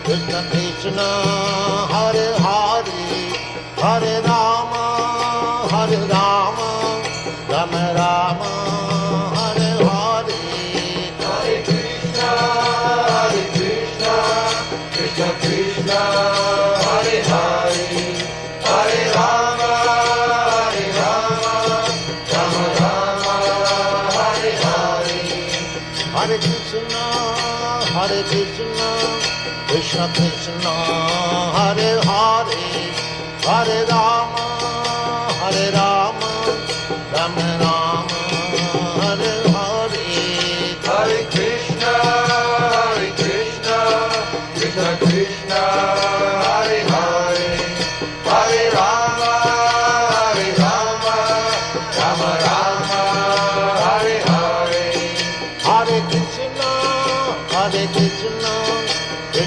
Krishna Krishna, Hare Hare, Hare Rama, Rama Rama, Hare Hare. Hare Krishna, Krishna Krishna, Hare Hare, Hare Rama, Rama Rama, Hare Hare. Hare Krishna, Krishna Krishna, Hare Hare, Hare Rama, Rama Rama, Hare Hare. Hare Krishna, Krishna Krishna,